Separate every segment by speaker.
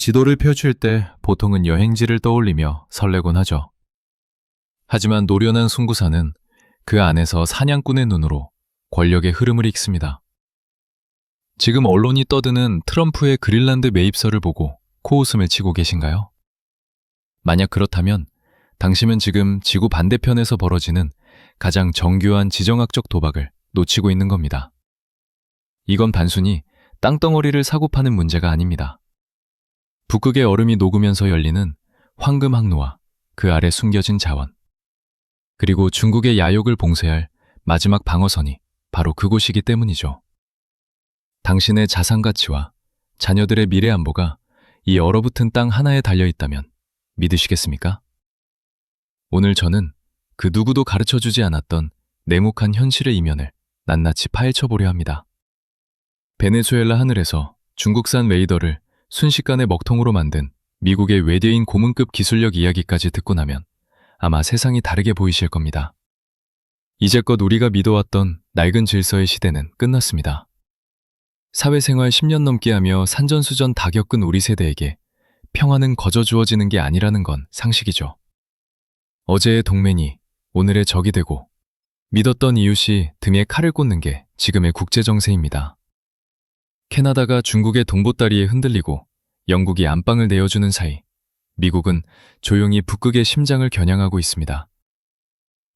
Speaker 1: 지도를 펼칠 때 보통은 여행지를 떠올리며 설레곤 하죠. 하지만 노련한 송구사는 그 안에서 사냥꾼의 눈으로 권력의 흐름을 읽습니다. 지금 언론이 떠드는 트럼프의 그린란드 매입설을 보고 코웃음을 치고 계신가요? 만약 그렇다면 당신은 지금 지구 반대편에서 벌어지는 가장 정교한 지정학적 도박을 놓치고 있는 겁니다. 이건 단순히 땅덩어리를 사고 파는 문제가 아닙니다. 북극의 얼음이 녹으면서 열리는 황금 항로와 그 아래 숨겨진 자원, 그리고 중국의 야욕을 봉쇄할 마지막 방어선이 바로 그곳이기 때문이죠. 당신의 자산 가치와 자녀들의 미래 안보가 이 얼어붙은 땅 하나에 달려있다면 믿으시겠습니까? 오늘 저는 그 누구도 가르쳐주지 않았던 냉혹한 현실의 이면을 낱낱이 파헤쳐보려 합니다. 베네수엘라 하늘에서 중국산 웨이더를 순식간에 먹통으로 만든 미국의 외대인 고문급 기술력 이야기까지 듣고 나면 아마 세상이 다르게 보이실 겁니다. 이제껏 우리가 믿어왔던 낡은 질서의 시대는 끝났습니다. 사회생활 10년 넘게 하며 산전수전 다 겪은 우리 세대에게 평화는 거저 주어지는 게 아니라는 건 상식이죠. 어제의 동맹이 오늘의 적이 되고 믿었던 이웃이 등에 칼을 꽂는 게 지금의 국제정세입니다. 캐나다가 중국의 동보다리에 흔들리고 영국이 안방을 내어주는 사이 미국은 조용히 북극의 심장을 겨냥하고 있습니다.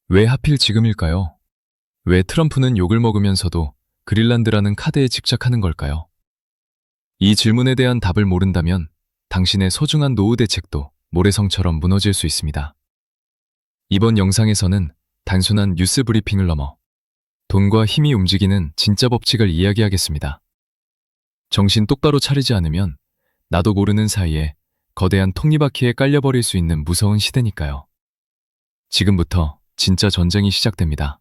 Speaker 1: 왜 하필 지금일까요? 왜 트럼프는 욕을 먹으면서도 그린란드라는 카드에 집착하는 걸까요? 이 질문에 대한 답을 모른다면 당신의 소중한 노후 대책도 모래성처럼 무너질 수 있습니다. 이번 영상에서는 단순한 뉴스 브리핑을 넘어 돈과 힘이 움직이는 진짜 법칙을 이야기하겠습니다. 정신 똑바로 차리지 않으면 나도 모르는 사이에 거대한 톱니바퀴에 깔려버릴 수 있는 무서운 시대니까요. 지금부터 진짜 전쟁이 시작됩니다.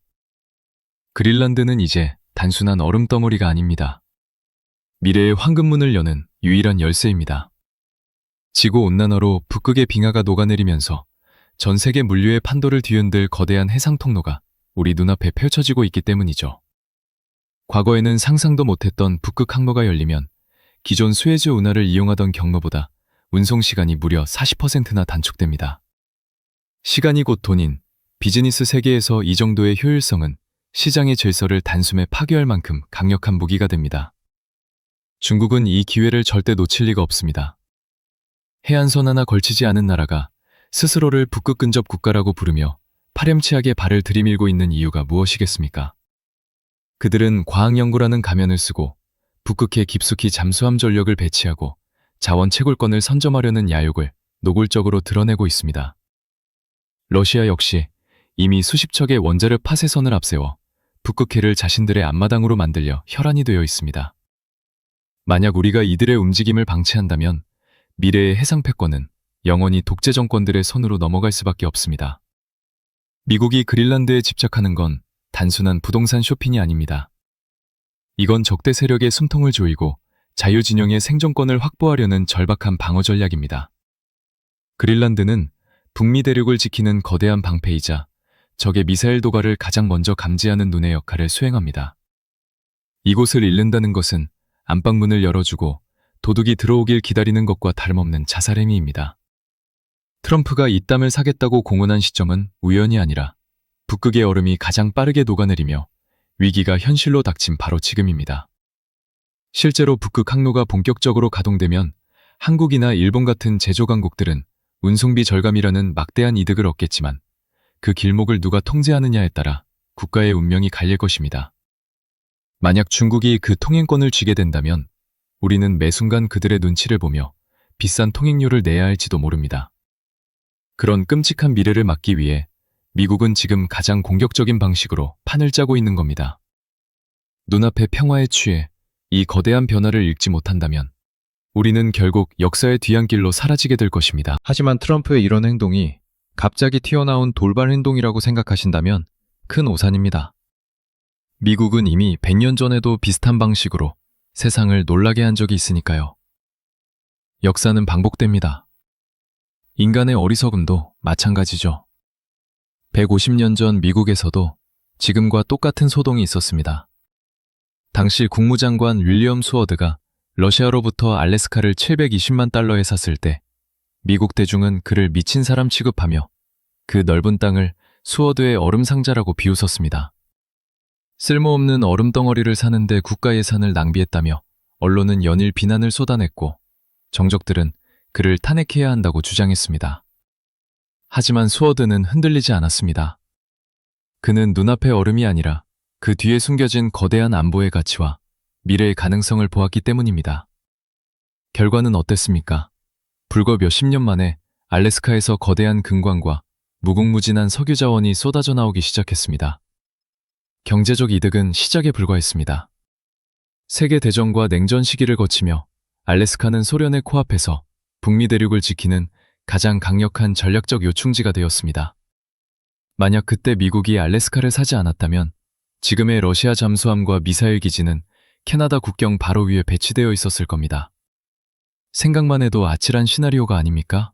Speaker 1: 그린란드는 이제 단순한 얼음덩어리가 아닙니다. 미래의 황금문을 여는 유일한 열쇠입니다. 지구온난화로 북극의 빙하가 녹아내리면서 전 세계 물류의 판도를 뒤흔들 거대한 해상 통로가 우리 눈앞에 펼쳐지고 있기 때문이죠. 과거에는 상상도 못했던 북극 항로가 열리면 기존 수에즈 운하를 이용하던 경로보다 운송 시간이 무려 40%나 단축됩니다. 시간이 곧 돈인 비즈니스 세계에서 이 정도의 효율성은 시장의 질서를 단숨에 파괴할 만큼 강력한 무기가 됩니다. 중국은 이 기회를 절대 놓칠 리가 없습니다. 해안선 하나 걸치지 않은 나라가 스스로를 북극 근접 국가라고 부르며 파렴치하게 발을 들이밀고 있는 이유가 무엇이겠습니까? 그들은 과학연구라는 가면을 쓰고 북극해 깊숙이 잠수함 전력을 배치하고 자원 채굴권을 선점하려는 야욕을 노골적으로 드러내고 있습니다. 러시아 역시 이미 수십 척의 원자력 파쇄선을 앞세워 북극해를 자신들의 앞마당으로 만들려 혈안이 되어 있습니다. 만약 우리가 이들의 움직임을 방치한다면 미래의 해상 패권은 영원히 독재 정권들의 손으로 넘어갈 수밖에 없습니다. 미국이 그린란드에 집착하는 건 단순한 부동산 쇼핑이 아닙니다. 이건 적대 세력의 숨통을 조이고 자유진영의 생존권을 확보하려는 절박한 방어 전략입니다. 그린란드는 북미 대륙을 지키는 거대한 방패이자 적의 미사일 도발을 가장 먼저 감지하는 눈의 역할을 수행합니다. 이곳을 잃는다는 것은 안방문을 열어주고 도둑이 들어오길 기다리는 것과 다름없는 자살 행위입니다. 트럼프가 이 땅을 사겠다고 공언한 시점은 우연이 아니라 북극의 얼음이 가장 빠르게 녹아내리며 위기가 현실로 닥친 바로 지금입니다. 실제로 북극 항로가 본격적으로 가동되면 한국이나 일본 같은 제조 강국들은 운송비 절감이라는 막대한 이득을 얻겠지만 그 길목을 누가 통제하느냐에 따라 국가의 운명이 갈릴 것입니다. 만약 중국이 그 통행권을 쥐게 된다면 우리는 매 순간 그들의 눈치를 보며 비싼 통행료를 내야 할지도 모릅니다. 그런 끔찍한 미래를 막기 위해 미국은 지금 가장 공격적인 방식으로 판을 짜고 있는 겁니다. 눈앞의 평화에 취해 이 거대한 변화를 읽지 못한다면 우리는 결국 역사의 뒤안길로 사라지게 될 것입니다. 하지만 트럼프의 이런 행동이 갑자기 튀어나온 돌발 행동이라고 생각하신다면 큰 오산입니다. 미국은 이미 100년 전에도 비슷한 방식으로 세상을 놀라게 한 적이 있으니까요. 역사는 반복됩니다. 인간의 어리석음도 마찬가지죠. 150년 전 미국에서도 지금과 똑같은 소동이 있었습니다. 당시 국무장관 윌리엄 수어드가 러시아로부터 알래스카를 720만 달러에 샀을 때 미국 대중은 그를 미친 사람 취급하며 그 넓은 땅을 수어드의 얼음 상자라고 비웃었습니다. 쓸모없는 얼음 덩어리를 사는데 국가 예산을 낭비했다며 언론은 연일 비난을 쏟아냈고 정적들은 그를 탄핵해야 한다고 주장했습니다. 하지만 수어드는 흔들리지 않았습니다. 그는 눈앞의 얼음이 아니라 그 뒤에 숨겨진 거대한 안보의 가치와 미래의 가능성을 보았기 때문입니다. 결과는 어땠습니까? 불과 몇십 년 만에 알래스카에서 거대한 금광과 무궁무진한 석유 자원이 쏟아져 나오기 시작했습니다. 경제적 이득은 시작에 불과했습니다. 세계대전과 냉전 시기를 거치며 알래스카는 소련의 코앞에서 북미 대륙을 지키는 가장 강력한 전략적 요충지가 되었습니다. 만약 그때 미국이 알래스카를 사지 않았다면 지금의 러시아 잠수함과 미사일 기지는 캐나다 국경 바로 위에 배치되어 있었을 겁니다. 생각만 해도 아찔한 시나리오가 아닙니까?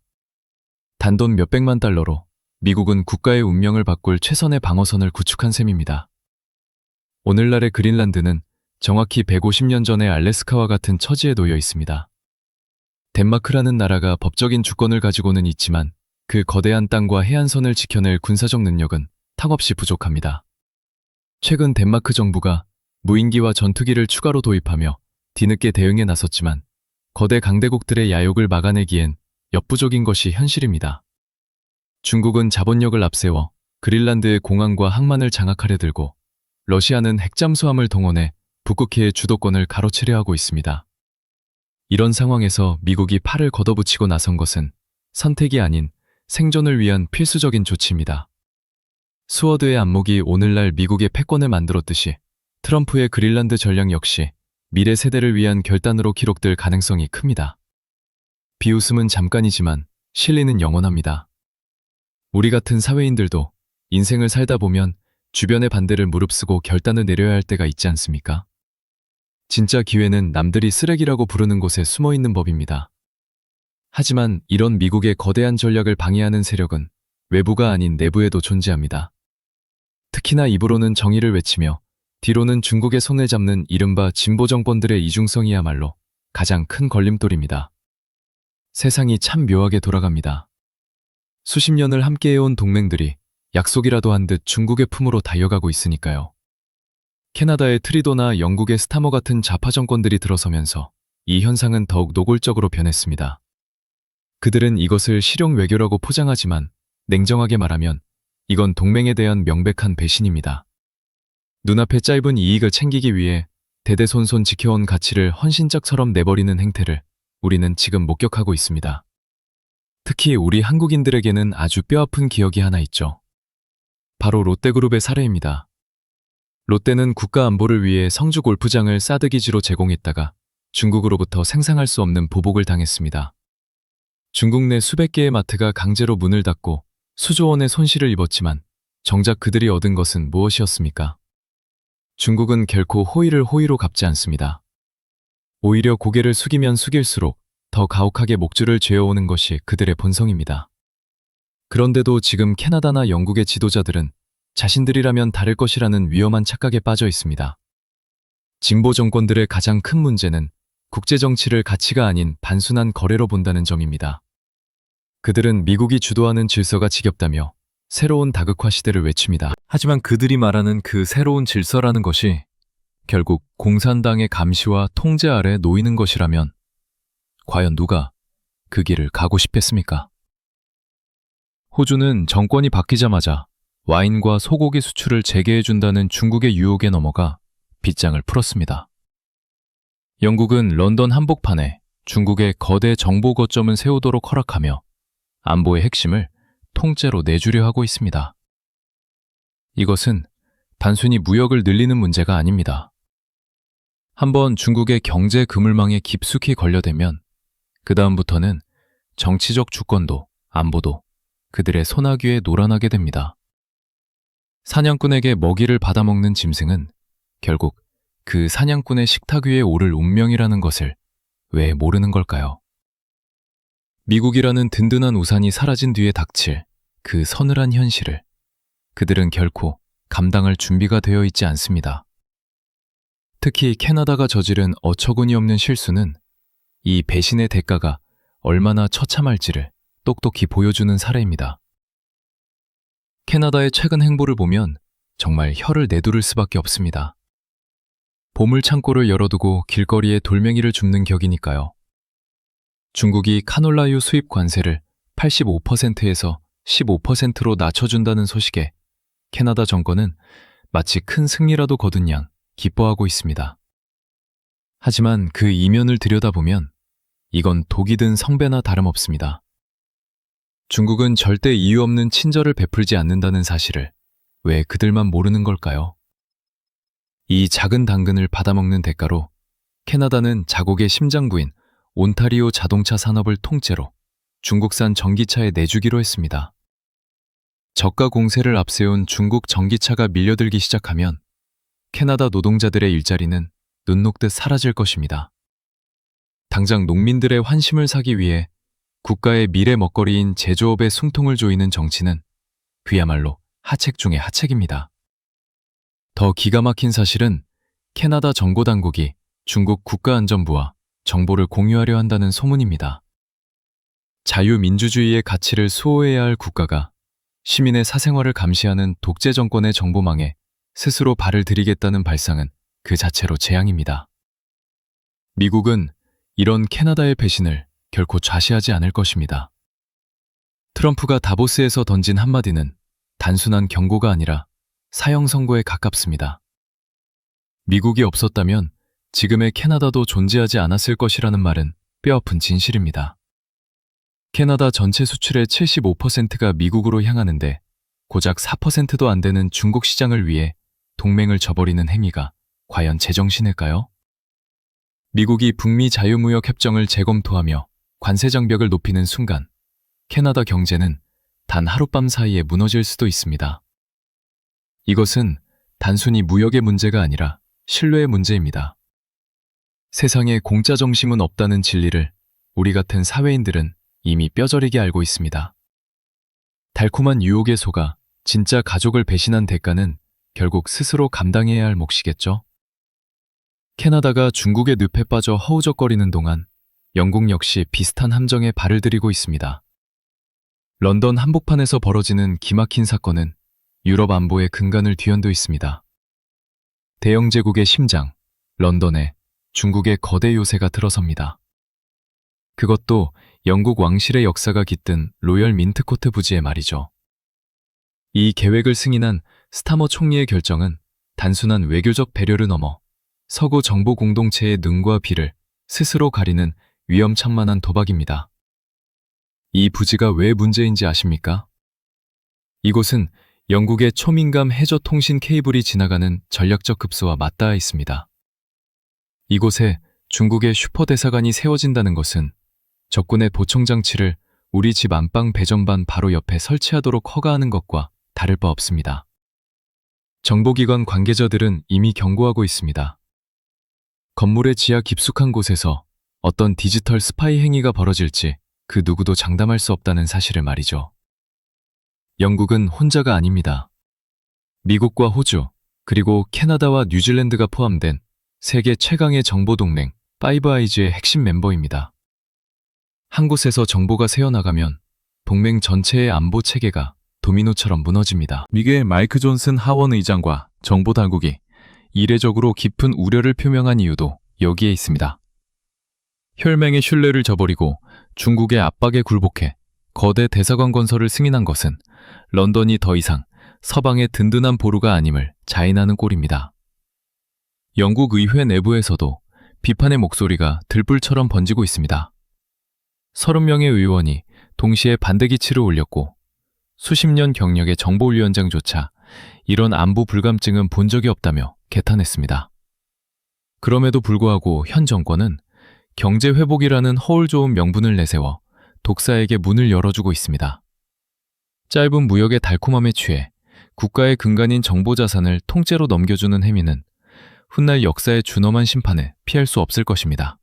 Speaker 1: 단돈 몇백만 달러로 미국은 국가의 운명을 바꿀 최선의 방어선을 구축한 셈입니다. 오늘날의 그린란드는 정확히 150년 전의 알래스카와 같은 처지에 놓여 있습니다. 덴마크라는 나라가 법적인 주권을 가지고는 있지만 그 거대한 땅과 해안선을 지켜낼 군사적 능력은 턱없이 부족합니다. 최근 덴마크 정부가 무인기와 전투기를 추가로 도입하며 뒤늦게 대응에 나섰지만 거대 강대국들의 야욕을 막아내기엔 역부족인 것이 현실입니다. 중국은 자본력을 앞세워 그린란드의 공항과 항만을 장악하려 들고 러시아는 핵잠수함을 동원해 북극해의 주도권을 가로채려 하고 있습니다. 이런 상황에서 미국이 팔을 걷어붙이고 나선 것은 선택이 아닌 생존을 위한 필수적인 조치입니다. 수어드의 안목이 오늘날 미국의 패권을 만들었듯이 트럼프의 그린란드 전략 역시 미래 세대를 위한 결단으로 기록될 가능성이 큽니다. 비웃음은 잠깐이지만 실리는 영원합니다. 우리 같은 사회인들도 인생을 살다 보면 주변의 반대를 무릅쓰고 결단을 내려야 할 때가 있지 않습니까? 진짜 기회는 남들이 쓰레기라고 부르는 곳에 숨어 있는 법입니다. 하지만 이런 미국의 거대한 전략을 방해하는 세력은 외부가 아닌 내부에도 존재합니다. 특히나 입으로는 정의를 외치며 뒤로는 중국의 손을 잡는 이른바 진보 정권들의 이중성이야말로 가장 큰 걸림돌입니다. 세상이 참 묘하게 돌아갑니다. 수십 년을 함께해온 동맹들이 약속이라도 한 듯 중국의 품으로 달려가고 있으니까요. 캐나다의 트리도나 영국의 스타머 같은 좌파 정권들이 들어서면서 이 현상은 더욱 노골적으로 변했습니다. 그들은 이것을 실용 외교라고 포장하지만 냉정하게 말하면 이건 동맹에 대한 명백한 배신입니다. 눈앞의 짧은 이익을 챙기기 위해 대대손손 지켜온 가치를 헌신짝처럼 내버리는 행태를 우리는 지금 목격하고 있습니다. 특히 우리 한국인들에게는 아주 뼈아픈 기억이 하나 있죠. 바로 롯데그룹의 사례입니다. 롯데는 국가 안보를 위해 성주 골프장을 사드 기지로 제공했다가 중국으로부터 생산할 수 없는 보복을 당했습니다. 중국 내 수백 개의 마트가 강제로 문을 닫고 수조 원의 손실을 입었지만 정작 그들이 얻은 것은 무엇이었습니까? 중국은 결코 호의를 호의로 갚지 않습니다. 오히려 고개를 숙이면 숙일수록 더 가혹하게 목줄을 죄어오는 것이 그들의 본성입니다. 그런데도 지금 캐나다나 영국의 지도자들은 자신들이라면 다를 것이라는 위험한 착각에 빠져 있습니다. 진보 정권들의 가장 큰 문제는 국제정치를 가치가 아닌 단순한 거래로 본다는 점입니다. 그들은 미국이 주도하는 질서가 지겹다며 새로운 다극화 시대를 외칩니다. 하지만 그들이 말하는 그 새로운 질서라는 것이 결국 공산당의 감시와 통제 아래 놓이는 것이라면 과연 누가 그 길을 가고 싶겠습니까? 호주는 정권이 바뀌자마자 와인과 소고기 수출을 재개해준다는 중국의 유혹에 넘어가 빗장을 풀었습니다. 영국은 런던 한복판에 중국의 거대 정보 거점을 세우도록 허락하며 안보의 핵심을 통째로 내주려 하고 있습니다. 이것은 단순히 무역을 늘리는 문제가 아닙니다. 한번 중국의 경제 그물망에 깊숙이 걸려대면 그 다음부터는 정치적 주권도 안보도 그들의 소나귀에 놀아나게 됩니다. 사냥꾼에게 먹이를 받아먹는 짐승은 결국 그 사냥꾼의 식탁 위에 오를 운명이라는 것을 왜 모르는 걸까요? 미국이라는 든든한 우산이 사라진 뒤에 닥칠 그 서늘한 현실을 그들은 결코 감당할 준비가 되어 있지 않습니다. 특히 캐나다가 저지른 어처구니 없는 실수는 이 배신의 대가가 얼마나 처참할지를 똑똑히 보여주는 사례입니다. 캐나다의 최근 행보를 보면 정말 혀를 내두를 수밖에 없습니다. 보물 창고를 열어두고 길거리에 돌멩이를 줍는 격이니까요. 중국이 카놀라유 수입 관세를 85%에서 15%로 낮춰준다는 소식에 캐나다 정권은 마치 큰 승리라도 거둔 양 기뻐하고 있습니다. 하지만 그 이면을 들여다보면 이건 독이 든 성배나 다름없습니다. 중국은 절대 이유 없는 친절을 베풀지 않는다는 사실을 왜 그들만 모르는 걸까요? 이 작은 당근을 받아먹는 대가로 캐나다는 자국의 심장부인 온타리오 자동차 산업을 통째로 중국산 전기차에 내주기로 했습니다. 저가 공세를 앞세운 중국 전기차가 밀려들기 시작하면 캐나다 노동자들의 일자리는 눈 녹듯 사라질 것입니다. 당장 농민들의 환심을 사기 위해 국가의 미래 먹거리인 제조업의 숨통을 조이는 정치는 그야말로 하책 중의 하책입니다. 더 기가 막힌 사실은 캐나다 정보당국이 중국 국가안전부와 정보를 공유하려 한다는 소문입니다. 자유민주주의의 가치를 수호해야 할 국가가 시민의 사생활을 감시하는 독재 정권의 정보망에 스스로 발을 들이겠다는 발상은 그 자체로 재앙입니다. 미국은 이런 캐나다의 배신을 결코 좌시하지 않을 것입니다. 트럼프가 다보스에서 던진 한마디는 단순한 경고가 아니라 사형 선고에 가깝습니다. 미국이 없었다면 지금의 캐나다도 존재하지 않았을 것이라는 말은 뼈아픈 진실입니다. 캐나다 전체 수출의 75%가 미국으로 향하는데 고작 4%도 안 되는 중국 시장을 위해 동맹을 저버리는 행위가 과연 제정신일까요? 미국이 북미 자유무역 협정을 재검토하며 관세 장벽을 높이는 순간 캐나다 경제는 단 하룻밤 사이에 무너질 수도 있습니다. 이것은 단순히 무역의 문제가 아니라 신뢰의 문제입니다. 세상에 공짜 정심은 없다는 진리를 우리 같은 사회인들은 이미 뼈저리게 알고 있습니다. 달콤한 유혹에 속아 진짜 가족을 배신한 대가는 결국 스스로 감당해야 할 몫이겠죠? 캐나다가 중국의 늪에 빠져 허우적거리는 동안 영국 역시 비슷한 함정에 발을 들이고 있습니다. 런던 한복판에서 벌어지는 기막힌 사건은 유럽 안보의 근간을 뒤흔도 있습니다. 대영 제국의 심장, 런던에 중국의 거대 요새가 들어섭니다. 그것도 영국 왕실의 역사가 깃든 로열 민트코트 부지에 말이죠. 이 계획을 승인한 스타머 총리의 결정은 단순한 외교적 배려를 넘어 서구 정보 공동체의 능과 비를 스스로 가리는 위험천만한 도박입니다. 이 부지가 왜 문제인지 아십니까? 이곳은 영국의 초민감 해저 통신 케이블이 지나가는 전략적 급소와 맞닿아 있습니다. 이곳에 중국의 슈퍼대사관이 세워진다는 것은 적군의 보청장치를 우리 집 안방 배전반 바로 옆에 설치하도록 허가하는 것과 다를 바 없습니다. 정보기관 관계자들은 이미 경고하고 있습니다. 건물의 지하 깊숙한 곳에서 어떤 디지털 스파이 행위가 벌어질지 그 누구도 장담할 수 없다는 사실을 말이죠. 영국은 혼자가 아닙니다. 미국과 호주, 그리고 캐나다와 뉴질랜드가 포함된 세계 최강의 정보동맹 파이브 아이즈의 핵심 멤버입니다. 한 곳에서 정보가 새어나가면 동맹 전체의 안보 체계가 도미노처럼 무너집니다. 미국의 마이크 존슨 하원 의장과 정보당국이 이례적으로 깊은 우려를 표명한 이유도 여기에 있습니다. 혈맹의 신뢰를 저버리고 중국의 압박에 굴복해 거대 대사관 건설을 승인한 것은 런던이 더 이상 서방의 든든한 보루가 아님을 자인하는 꼴입니다. 영국 의회 내부에서도 비판의 목소리가 들불처럼 번지고 있습니다. 30명의 의원이 동시에 반대기치를 올렸고 수십 년 경력의 정보위원장조차 이런 안보 불감증은 본 적이 없다며 개탄했습니다. 그럼에도 불구하고 현 정권은 경제 회복이라는 허울 좋은 명분을 내세워 독사에게 문을 열어주고 있습니다. 짧은 무역의 달콤함에 취해 국가의 근간인 정보자산을 통째로 넘겨주는 행위는 훗날 역사의 준엄한 심판을 피할 수 없을 것입니다.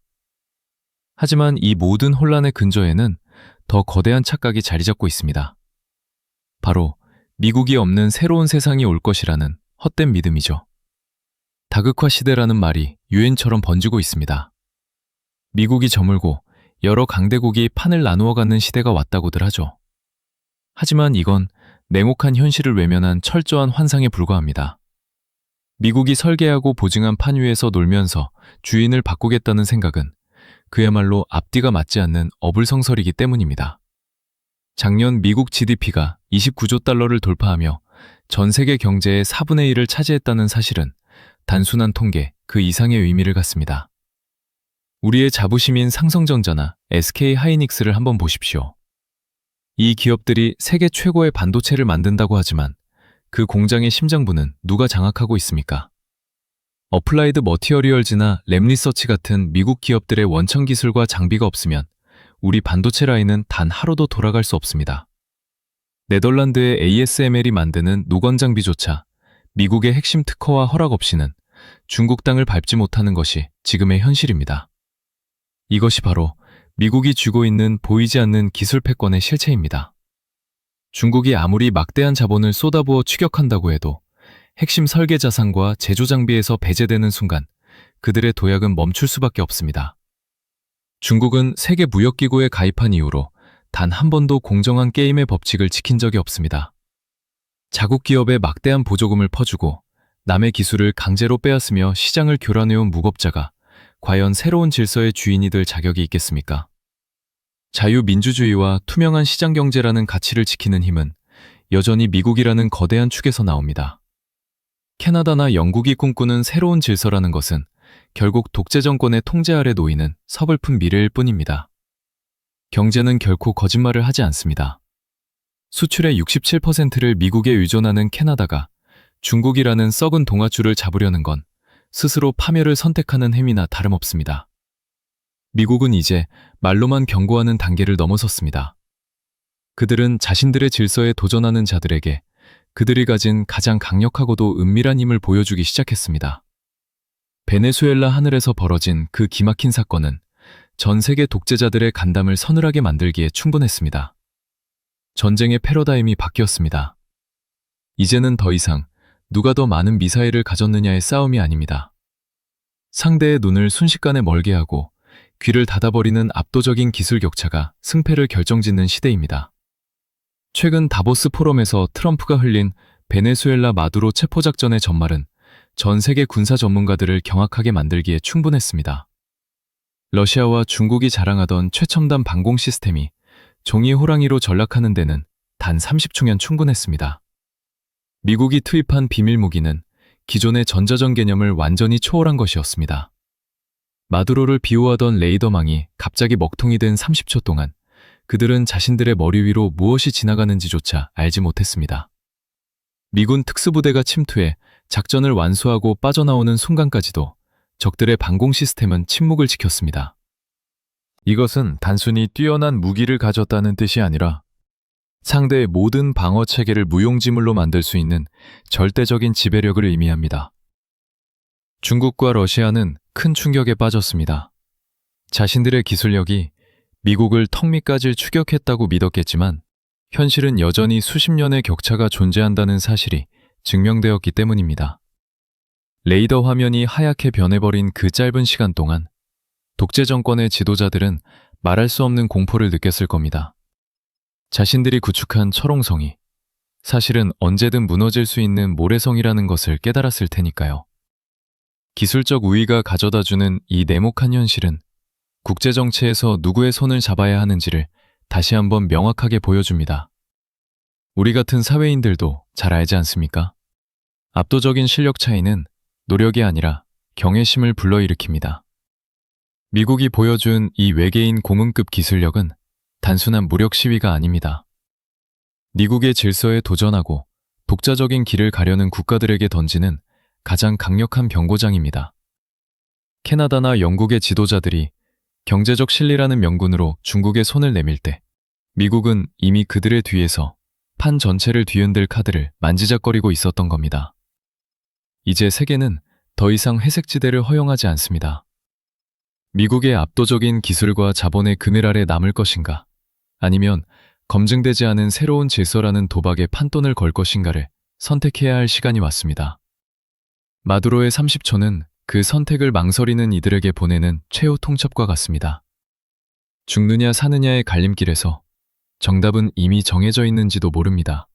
Speaker 1: 하지만 이 모든 혼란의 근저에는 더 거대한 착각이 자리 잡고 있습니다. 바로 미국이 없는 새로운 세상이 올 것이라는 헛된 믿음이죠. 다극화 시대라는 말이 유행처럼 번지고 있습니다. 미국이 저물고 여러 강대국이 판을 나누어 갖는 시대가 왔다고들 하죠. 하지만 이건 냉혹한 현실을 외면한 철저한 환상에 불과합니다. 미국이 설계하고 보증한 판 위에서 놀면서 주인을 바꾸겠다는 생각은 그야말로 앞뒤가 맞지 않는 어불성설이기 때문입니다. 작년 미국 GDP가 29조 달러를 돌파하며 전 세계 경제의 4분의 1을 차지했다는 사실은 단순한 통계 그 이상의 의미를 갖습니다. 우리의 자부심인 삼성전자나 SK하이닉스를 한번 보십시오. 이 기업들이 세계 최고의 반도체를 만든다고 하지만 그 공장의 심장부는 누가 장악하고 있습니까? 어플라이드 머티어리얼즈나 램리서치 같은 미국 기업들의 원천 기술과 장비가 없으면 우리 반도체 라인은 단 하루도 돌아갈 수 없습니다. 네덜란드의 ASML이 만드는 노건 장비조차 미국의 핵심 특허와 허락 없이는 중국 땅을 밟지 못하는 것이 지금의 현실입니다. 이것이 바로 미국이 쥐고 있는 보이지 않는 기술 패권의 실체입니다. 중국이 아무리 막대한 자본을 쏟아부어 추격한다고 해도 핵심 설계 자산과 제조 장비에서 배제되는 순간 그들의 도약은 멈출 수밖에 없습니다. 중국은 세계 무역기구에 가입한 이후로 단 한 번도 공정한 게임의 법칙을 지킨 적이 없습니다. 자국 기업에 막대한 보조금을 퍼주고 남의 기술을 강제로 빼앗으며 시장을 교란해온 무법자가 과연 새로운 질서의 주인이 될 자격이 있겠습니까? 자유민주주의와 투명한 시장경제라는 가치를 지키는 힘은 여전히 미국이라는 거대한 축에서 나옵니다. 캐나다나 영국이 꿈꾸는 새로운 질서라는 것은 결국 독재 정권의 통제 아래 놓이는 서글픈 미래일 뿐입니다. 경제는 결코 거짓말을 하지 않습니다. 수출의 67%를 미국에 의존하는 캐나다가 중국이라는 썩은 동아줄을 잡으려는 건 스스로 파멸을 선택하는 행위나 다름없습니다. 미국은 이제 말로만 경고하는 단계를 넘어섰습니다. 그들은 자신들의 질서에 도전하는 자들에게 그들이 가진 가장 강력하고도 은밀한 힘을 보여주기 시작했습니다. 베네수엘라 하늘에서 벌어진 그 기막힌 사건은 전 세계 독재자들의 간담을 서늘하게 만들기에 충분했습니다. 전쟁의 패러다임이 바뀌었습니다. 이제는 더 이상 누가 더 많은 미사일을 가졌느냐의 싸움이 아닙니다. 상대의 눈을 순식간에 멀게 하고 귀를 닫아버리는 압도적인 기술 격차가 승패를 결정짓는 시대입니다. 최근 다보스 포럼에서 트럼프가 흘린 베네수엘라 마두로 체포작전의 전말은 전 세계 군사 전문가들을 경악하게 만들기에 충분했습니다. 러시아와 중국이 자랑하던 최첨단 방공 시스템이 종이 호랑이로 전락하는 데는 단 30초면 충분했습니다. 미국이 투입한 비밀 무기는 기존의 전자전 개념을 완전히 초월한 것이었습니다. 마두로를 비호하던 레이더망이 갑자기 먹통이 된 30초 동안 그들은 자신들의 머리 위로 무엇이 지나가는지조차 알지 못했습니다. 미군 특수부대가 침투해 작전을 완수하고 빠져나오는 순간까지도 적들의 방공 시스템은 침묵을 지켰습니다. 이것은 단순히 뛰어난 무기를 가졌다는 뜻이 아니라 상대의 모든 방어 체계를 무용지물로 만들 수 있는 절대적인 지배력을 의미합니다. 중국과 러시아는 큰 충격에 빠졌습니다. 자신들의 기술력이 미국을 턱 밑까지 추격했다고 믿었겠지만 현실은 여전히 수십 년의 격차가 존재한다는 사실이 증명되었기 때문입니다. 레이더 화면이 하얗게 변해버린 그 짧은 시간 동안 독재 정권의 지도자들은 말할 수 없는 공포를 느꼈을 겁니다. 자신들이 구축한 철옹성이 사실은 언제든 무너질 수 있는 모래성이라는 것을 깨달았을 테니까요. 기술적 우위가 가져다주는 이 냉혹한 현실은 국제정치에서 누구의 손을 잡아야 하는지를 다시 한번 명확하게 보여줍니다. 우리 같은 사회인들도 잘 알지 않습니까? 압도적인 실력 차이는 노력이 아니라 경외심을 불러일으킵니다. 미국이 보여준 이 외계인 공응급 기술력은 단순한 무력 시위가 아닙니다. 미국의 질서에 도전하고 독자적인 길을 가려는 국가들에게 던지는 가장 강력한 경고장입니다. 캐나다나 영국의 지도자들이 경제적 실리라는 명분으로 중국에 손을 내밀 때 미국은 이미 그들의 뒤에서 판 전체를 뒤흔들 카드를 만지작거리고 있었던 겁니다. 이제 세계는 더 이상 회색지대를 허용하지 않습니다. 미국의 압도적인 기술과 자본의 그늘 아래 남을 것인가, 아니면 검증되지 않은 새로운 질서라는 도박에 판돈을 걸 것인가를 선택해야 할 시간이 왔습니다. 마두로의 30초는 그 선택을 망설이는 이들에게 보내는 최후 통첩과 같습니다. 죽느냐 사느냐의 갈림길에서 정답은 이미 정해져 있는지도 모릅니다.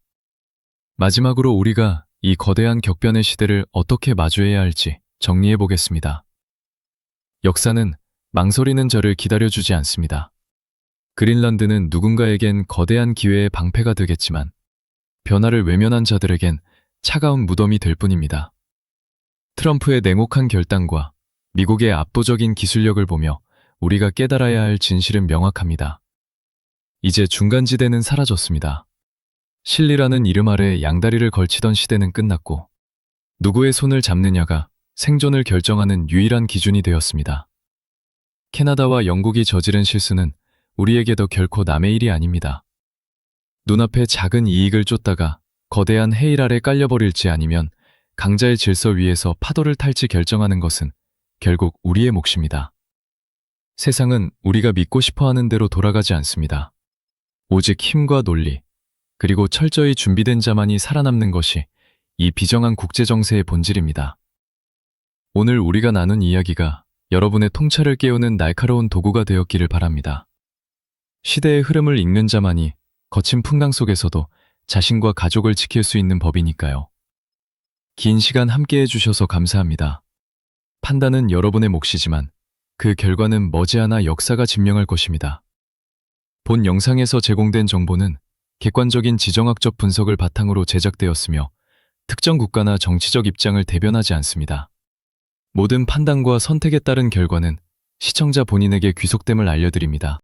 Speaker 1: 마지막으로 우리가 이 거대한 격변의 시대를 어떻게 마주해야 할지 정리해 보겠습니다. 역사는 망설이는 자를 기다려주지 않습니다. 그린란드는 누군가에겐 거대한 기회의 방패가 되겠지만 변화를 외면한 자들에겐 차가운 무덤이 될 뿐입니다. 트럼프의 냉혹한 결단과 미국의 압도적인 기술력을 보며 우리가 깨달아야 할 진실은 명확합니다. 이제 중간지대는 사라졌습니다. 실리라는 이름 아래 양다리를 걸치던 시대는 끝났고 누구의 손을 잡느냐가 생존을 결정하는 유일한 기준이 되었습니다. 캐나다와 영국이 저지른 실수는 우리에게도 결코 남의 일이 아닙니다. 눈앞에 작은 이익을 쫓다가 거대한 해일 아래 깔려버릴지 아니면 강자의 질서 위에서 파도를 탈지 결정하는 것은 결국 우리의 몫입니다. 세상은 우리가 믿고 싶어하는 대로 돌아가지 않습니다. 오직 힘과 논리, 그리고 철저히 준비된 자만이 살아남는 것이 이 비정한 국제정세의 본질입니다. 오늘 우리가 나눈 이야기가 여러분의 통찰을 깨우는 날카로운 도구가 되었기를 바랍니다. 시대의 흐름을 읽는 자만이 거친 풍랑 속에서도 자신과 가족을 지킬 수 있는 법이니까요. 긴 시간 함께 해주셔서 감사합니다. 판단은 여러분의 몫이지만 그 결과는 머지않아 역사가 증명할 것입니다. 본 영상에서 제공된 정보는 객관적인 지정학적 분석을 바탕으로 제작되었으며 특정 국가나 정치적 입장을 대변하지 않습니다. 모든 판단과 선택에 따른 결과는 시청자 본인에게 귀속됨을 알려드립니다.